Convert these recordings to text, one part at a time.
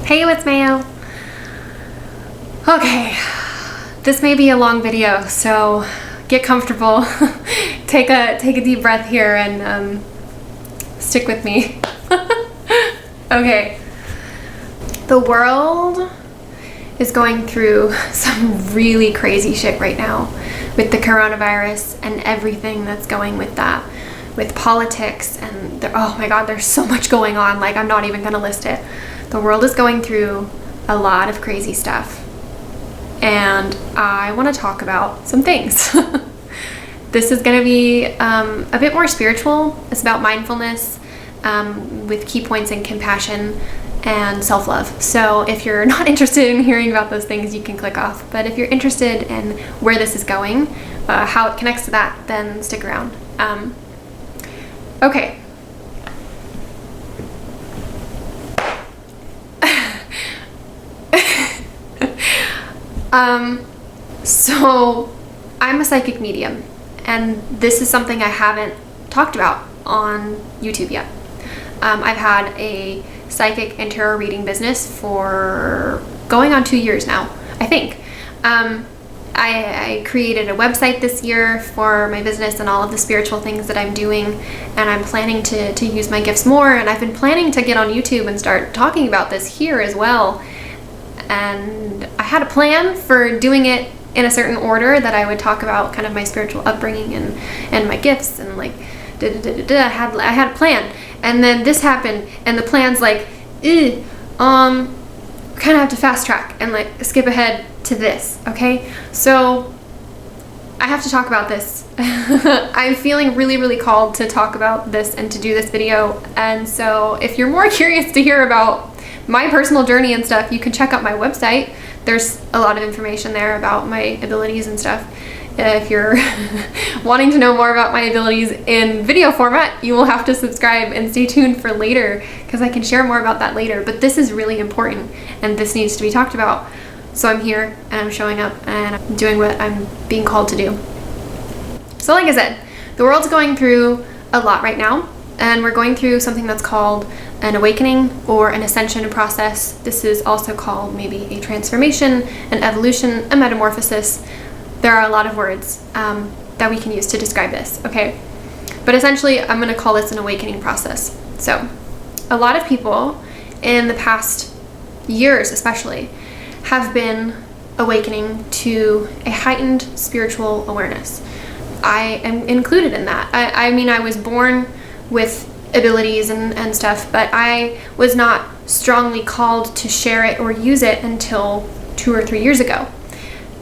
Heyo, it's Mayo. Okay, this may be a long video, so get comfortable. take a deep breath here and stick with me. Okay, the world is going through some really crazy shit right now with the coronavirus and everything that's going with that, with politics, and oh my god, there's so much going on, like I'm not even gonna list it. The world is going through a lot of crazy stuff, and I want to talk about some things. This is going to be a bit more spiritual. It's about mindfulness with key points in compassion and self-love. So if you're not interested in hearing about those things, you can click off. But if you're interested in where this is going, how it connects to that, then stick around. Okay. So I'm a psychic medium, and this is something I haven't talked about on YouTube yet. I've had a psychic and tarot reading business for going on 2 years now, I think. I created a website this year for my business and all of the spiritual things that I'm doing, and I'm planning to use my gifts more, and I've been planning to get on YouTube and start talking about this here as well. And I had a plan for doing it in a certain order, that I would talk about kind of my spiritual upbringing and my gifts and like I had a plan, and then this happened, and the plan's like kind of have to fast track and like skip ahead to this. Okay, so I have to talk about this. I'm feeling really called to talk about this and to do this video, and so if you're more curious to hear about my personal journey and stuff, you can check out my website. There's a lot of information there about my abilities and stuff. If you're wanting to know more about my abilities in video format, you will have to subscribe and stay tuned for later, because I can share more about that later. But this is really important, and this needs to be talked about. So I'm here, and I'm showing up, and I'm doing what I'm being called to do. So like I said, the world's going through a lot right now, and we're going through something that's called an awakening or an ascension process. This is also called maybe a transformation, an evolution, a metamorphosis. There are a lot of words that we can use to describe this, okay? But essentially, I'm going to call this an awakening process. So a lot of people in the past years especially have been awakening to a heightened spiritual awareness. I am included in that. I mean, I was born with abilities and stuff, but I was not strongly called to share it or use it until 2 or 3 years ago.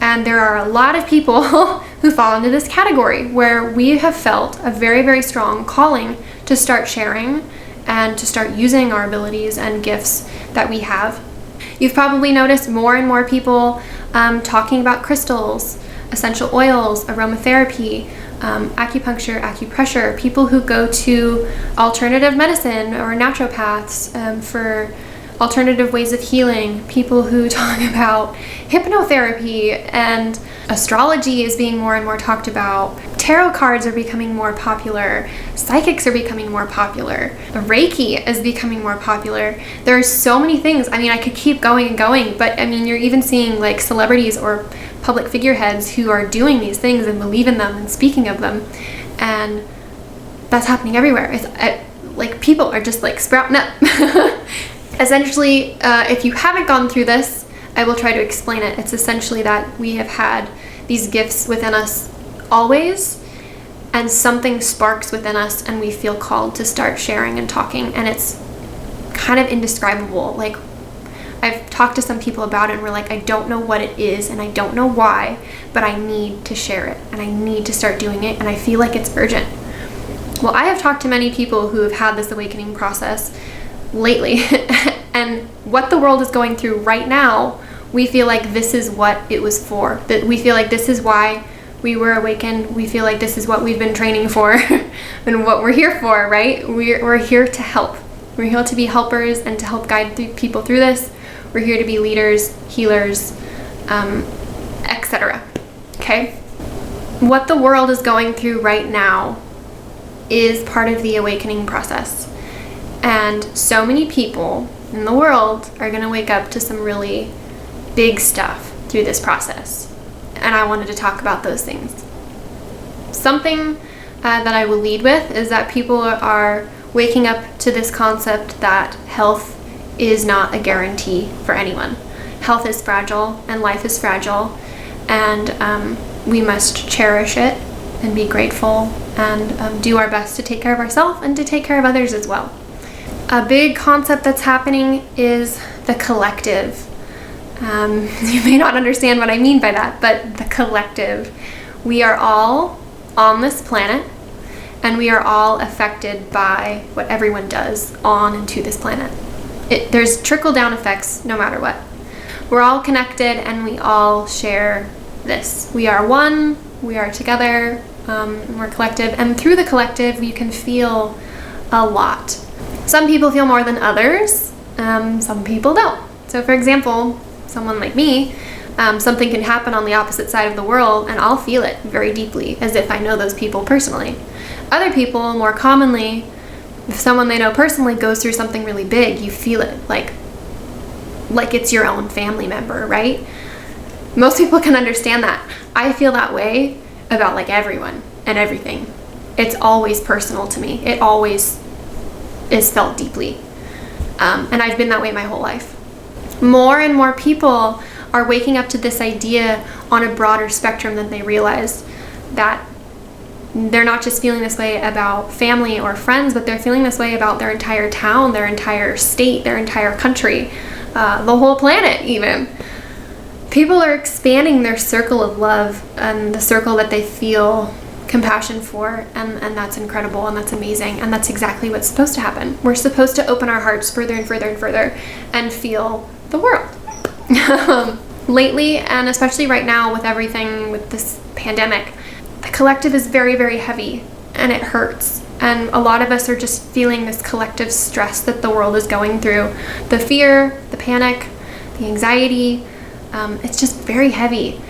And there are a lot of people who fall into this category where we have felt a very strong calling to start sharing and to start using our abilities and gifts that we have. You've probably noticed more and more people talking about crystals, essential oils, aromatherapy, acupuncture, acupressure, people who go to alternative medicine or naturopaths for alternative ways of healing, people who talk about hypnotherapy, and astrology is being more and more talked about. Tarot cards are becoming more popular. Psychics are becoming more popular. Reiki is becoming more popular. There are so many things. I mean, I could keep going and going, but I mean, you're even seeing like celebrities or public figureheads who are doing these things and believe in them and speaking of them, and that's happening everywhere. Like people are just like sprouting up. Essentially, if you haven't gone through this, I will try to explain it. It's essentially that we have had these gifts within us always, and something sparks within us and we feel called to start sharing and talking, and it's kind of indescribable. Like, I've talked to some people about it and we're like, I don't know what it is and I don't know why, but I need to share it and I need to start doing it, and I feel like it's urgent. Well, I have talked to many people who have had this awakening process lately, and what the world is going through right now, we feel like this is what it was for. That we feel like this is why we were awakened. We feel like this is what we've been training for and what we're here for, right? We're here to help. We're here to be helpers and to help guide people through this. We're here to be leaders, healers, etc. Okay? What the world is going through right now is part of the awakening process. And so many people in the world are going to wake up to some really big stuff through this process. And I wanted to talk about those things. Something that I will lead with is that people are waking up to this concept that health is not a guarantee for anyone. Health is fragile and life is fragile, and we must cherish it and be grateful and do our best to take care of ourselves and to take care of others as well. A big concept that's happening is the collective. You may not understand what I mean by that, but the collective. We are all on this planet, and we are all affected by what everyone does on and to this planet. There's trickle-down effects no matter what. We're all connected, and we all share this. We are one, we are together, we're collective, and through the collective, you can feel a lot. Some people feel more than others, some people don't. So for example, someone like me, something can happen on the opposite side of the world, and I'll feel it very deeply, as if I know those people personally. Other people, more commonly, if someone they know personally goes through something really big, you feel it like it's your own family member, right? Most people can understand that. I feel that way about like everyone and everything. It's always personal to me. It always is felt deeply. And I've been that way my whole life. More and more people are waking up to this idea on a broader spectrum than they realize, that they're not just feeling this way about family or friends, but they're feeling this way about their entire town, their entire state, their entire country, the whole planet even. People are expanding their circle of love and the circle that they feel compassion for, and that's incredible and that's amazing, and that's exactly what's supposed to happen. We're supposed to open our hearts further and further and further and feel the world. Lately, and especially right now with everything with this pandemic, the collective is very, very heavy, and it hurts. And a lot of us are just feeling this collective stress that the world is going through. The fear, the panic, the anxiety, it's just very heavy.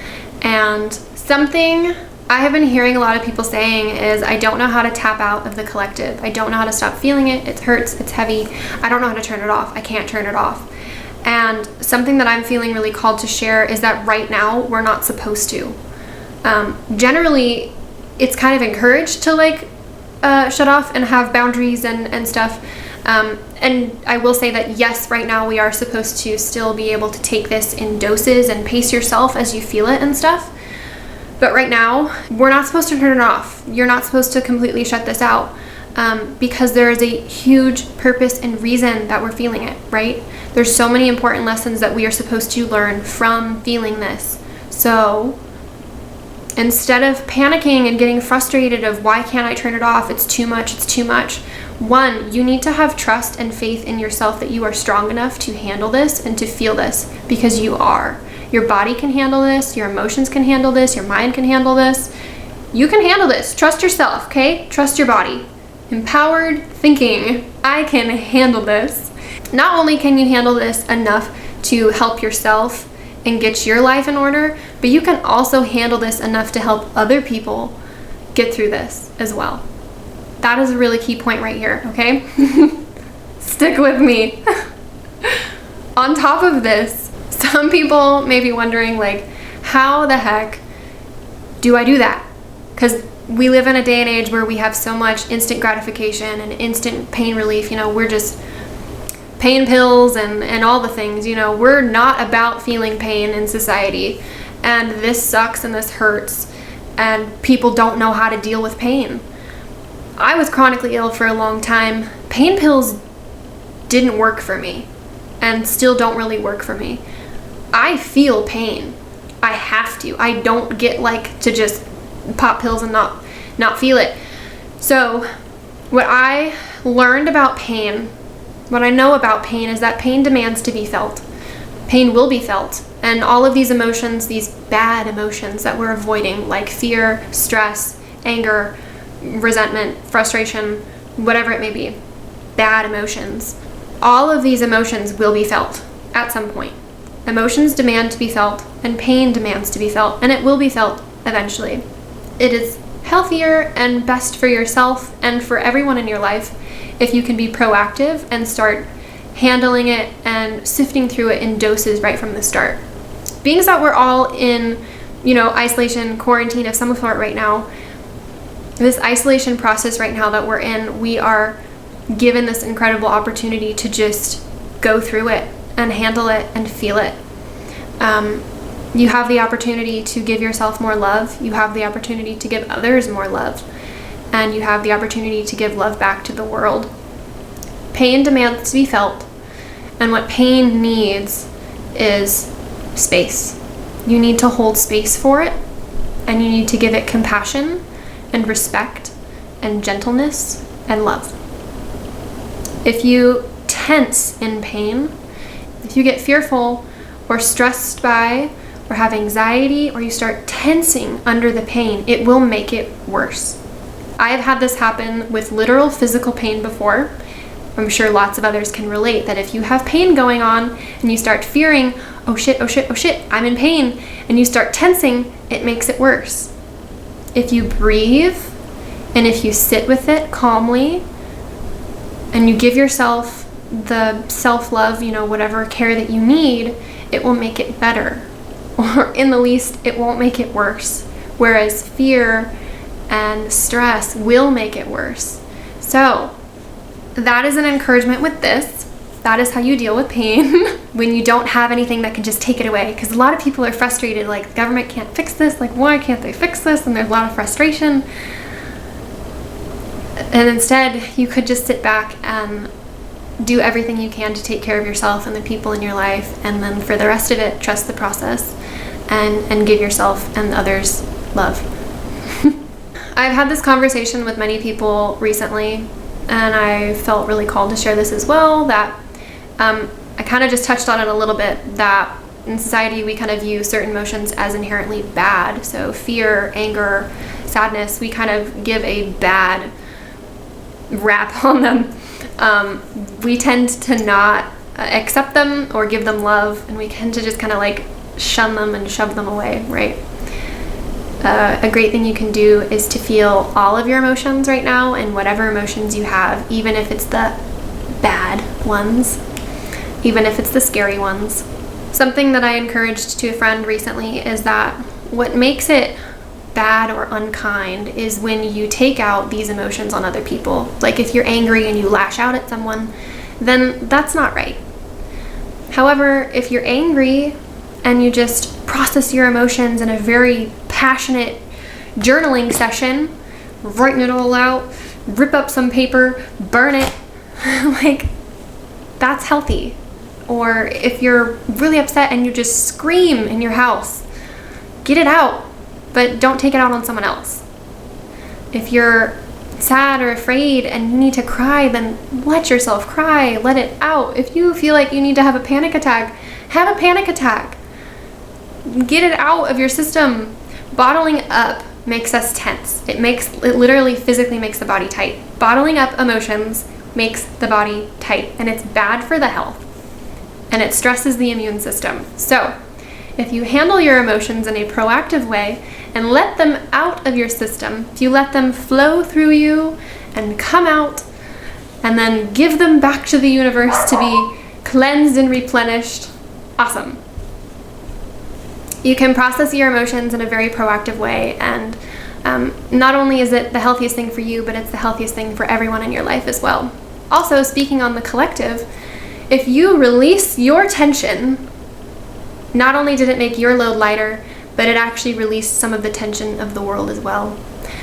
And something I have been hearing a lot of people saying is, I don't know how to tap out of the collective. I don't know how to stop feeling it. It hurts, it's heavy. I don't know how to turn it off. I can't turn it off. And something that I'm feeling really called to share is that right now we're not supposed to. Generally, it's kind of encouraged to shut off and have boundaries and stuff. And I will say that yes, right now we are supposed to still be able to take this in doses and pace yourself as you feel it and stuff. But right now, we're not supposed to turn it off. You're not supposed to completely shut this out, because there is a huge purpose and reason that we're feeling it, right? There's so many important lessons that we are supposed to learn from feeling this. So instead of panicking and getting frustrated of why can't I turn it off, it's too much. One, you need to have trust and faith in yourself that you are strong enough to handle this and to feel this, because you are. Your body can handle this, your emotions can handle this, your mind can handle this. You can handle this. Trust yourself, okay? Trust your body. Empowered thinking. I can handle this. Not only can you handle this enough to help yourself and get your life in order, but you can also handle this enough to help other people get through this as well. That is a really key point right here, okay? Stick with me. On top of this, some people may be wondering, how the heck do I do that? Because we live in a day and age where we have so much instant gratification and instant pain relief. We're just pain pills and all the things. We're not about feeling pain in society. And this sucks and this hurts. And people don't know how to deal with pain. I was chronically ill for a long time. Pain pills didn't work for me and still don't really work for me. I feel pain. I have to. I don't get to just pop pills and not feel it. So what I learned about pain, what I know about pain, is that pain demands to be felt. Pain will be felt. And all of these emotions, these bad emotions that we're avoiding, like fear, stress, anger, resentment, frustration, whatever it may be, bad emotions, all of these emotions will be felt at some point. Emotions demand to be felt, and pain demands to be felt, and it will be felt eventually. It is healthier and best for yourself and for everyone in your life if you can be proactive and start handling it and sifting through it in doses right from the start. Being that we're all in, isolation, quarantine of some sort right now, this isolation process right now that we're in, we are given this incredible opportunity to just go through it and handle it and feel it. You have the opportunity to give yourself more love. You have the opportunity to give others more love. And you have the opportunity to give love back to the world. Pain demands to be felt. And what pain needs is space. You need to hold space for it. And you need to give it compassion and respect and gentleness and love. If you tense in pain, if you get fearful or stressed by or have anxiety, or you start tensing under the pain, it will make it worse. I have had this happen with literal physical pain before. I'm sure lots of others can relate that if you have pain going on and you start fearing, oh shit, I'm in pain, and you start tensing, it makes it worse. If you breathe and if you sit with it calmly and you give yourself the self-love, whatever care that you need, it will make it better. Or in the least, it won't make it worse. Whereas fear and stress will make it worse. So that is an encouragement with this. That is how you deal with pain when you don't have anything that can just take it away. Because a lot of people are frustrated, like, the government can't fix this, like, why can't they fix this? And there's a lot of frustration. And instead, you could just sit back and do everything you can to take care of yourself and the people in your life, and then for the rest of it, trust the process and give yourself and others love. I've had this conversation with many people recently, and I felt really called to share this as well, that I kind of just touched on it a little bit, that in society we kind of view certain emotions as inherently bad. So fear, anger, sadness, we kind of give a bad rap on them. We tend to not accept them or give them love, and we tend to just kind of like shun them and shove them away, right? A great thing you can do is to feel all of your emotions right now, and whatever emotions you have, even if it's the bad ones, even if it's the scary ones. Something that I encouraged to a friend recently is that what makes it bad or unkind is when you take out these emotions on other people. Like if you're angry and you lash out at someone, then that's not right. However, if you're angry and you just process your emotions in a very passionate journaling session, writing it all out, rip up some paper, burn it, like, that's healthy. Or if you're really upset and you just scream in your house, get it out, but don't take it out on someone else. If you're sad or afraid and you need to cry, then let yourself cry, let it out. If you feel like you need to have a panic attack, have a panic attack. Get it out of your system. Bottling up makes us tense. It literally physically makes the body tight. Bottling up emotions makes the body tight, and it's bad for the health, and it stresses the immune system. So if you handle your emotions in a proactive way and let them out of your system, if you let them flow through you and come out and then give them back to the universe to be cleansed and replenished, awesome. You can process your emotions in a very proactive way, and not only is it the healthiest thing for you, but it's the healthiest thing for everyone in your life as well. Also, speaking on the collective, if you release your tension, not only did it make your load lighter, but it actually released some of the tension of the world as well.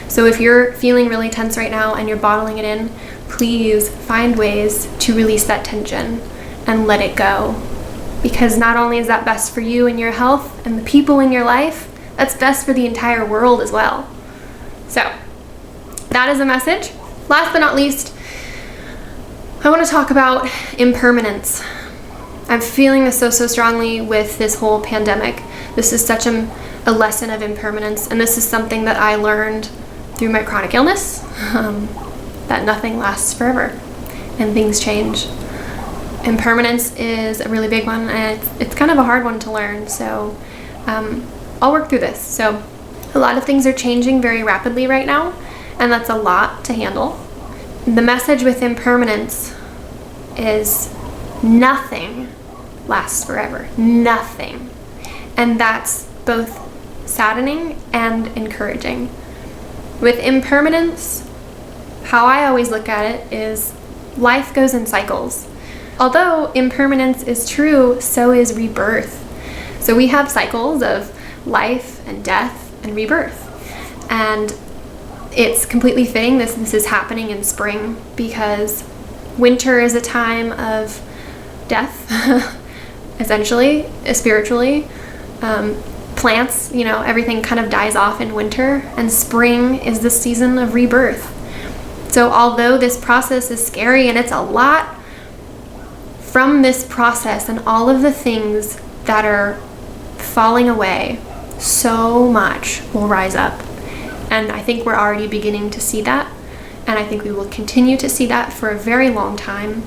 So if you're feeling really tense right now and you're bottling it in, please find ways to release that tension and let it go. Because not only is that best for you and your health and the people in your life, that's best for the entire world as well. So that is a message. Last but not least, I want to talk about impermanence. I'm feeling this so strongly with this whole pandemic. This is such a lesson of impermanence, and this is something that I learned through my chronic illness, that nothing lasts forever and things change. Impermanence is a really big one, and it's kind of a hard one to learn, so I'll work through this. So a lot of things are changing very rapidly right now, and that's a lot to handle. The message with impermanence is Nothing lasts forever. Nothing. And that's both saddening and encouraging. With impermanence, how I always look at it is life goes in cycles. Although impermanence is true, so is rebirth. So we have cycles of life and death and rebirth. And it's completely fitting this is happening in spring, because winter is a time of death, essentially, spiritually. Plants, everything kind of dies off in winter, and spring is the season of rebirth. So although this process is scary and it's a lot, from this process and all of the things that are falling away, so much will rise up. And I think we're already beginning to see that. And I think we will continue to see that for a very long time.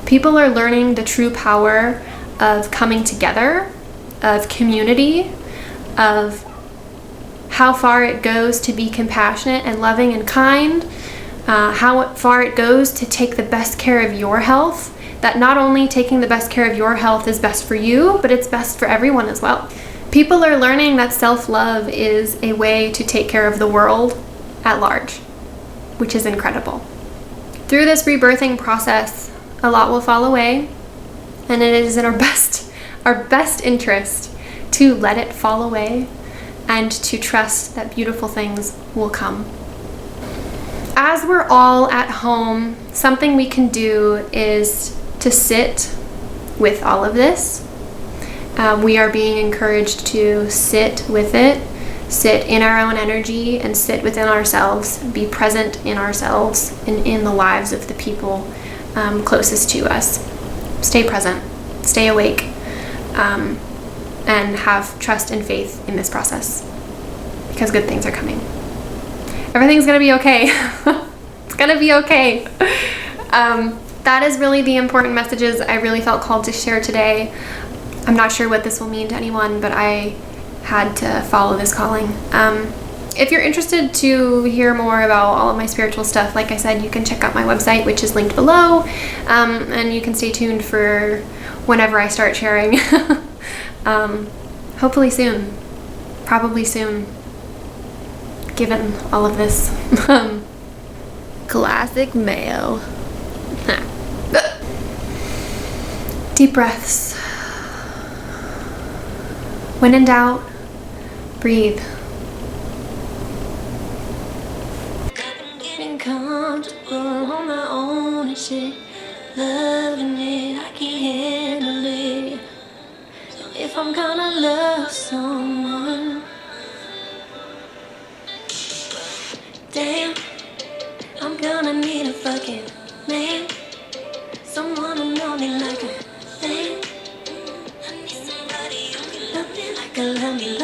People are learning the true power of coming together, of community, of how far it goes to be compassionate and loving and kind, how far it goes to take the best care of your health. That not only taking the best care of your health is best for you, but it's best for everyone as well. People are learning that self-love is a way to take care of the world at large, which is incredible. Through this rebirthing process, a lot will fall away, and it is in our best interest to let it fall away and to trust that beautiful things will come. As we're all at home, something we can do is to sit with all of this. We are being encouraged to sit with it, sit in our own energy, and sit within ourselves, be present in ourselves and in the lives of the people closest to us. Stay present, stay awake, and have trust and faith in this process, because good things are coming. Everything's gonna be okay. It's gonna be okay. That is really the important messages I really felt called to share today. I'm not sure what this will mean to anyone, but I had to follow this calling. If you're interested to hear more about all of my spiritual stuff, like I said, you can check out my website, which is linked below, and you can stay tuned for whenever I start sharing. Hopefully soon. Probably soon, given all of this. Classic Mayo. Deep breaths. When in doubt, breathe. Getting comfortable on my own and shit. Loving it, I can't handle it. So if I'm gonna love someone, damn, I'm gonna need a fucking man. Someone who know me like a thing. I need somebody who can love me like I love me.